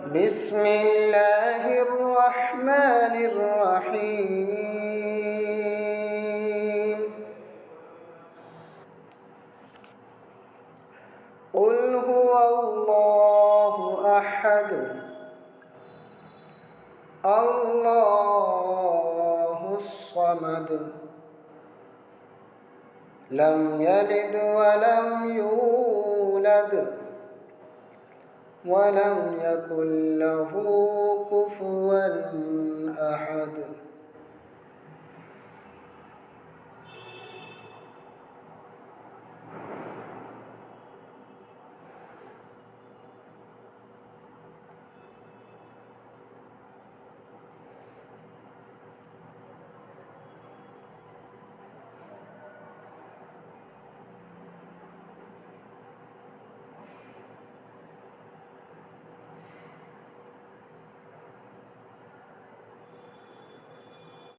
بسم الله الرحمن الرحيم قل هو الله أحد الله الصمد لم يلد ولم يولد ولم يكن له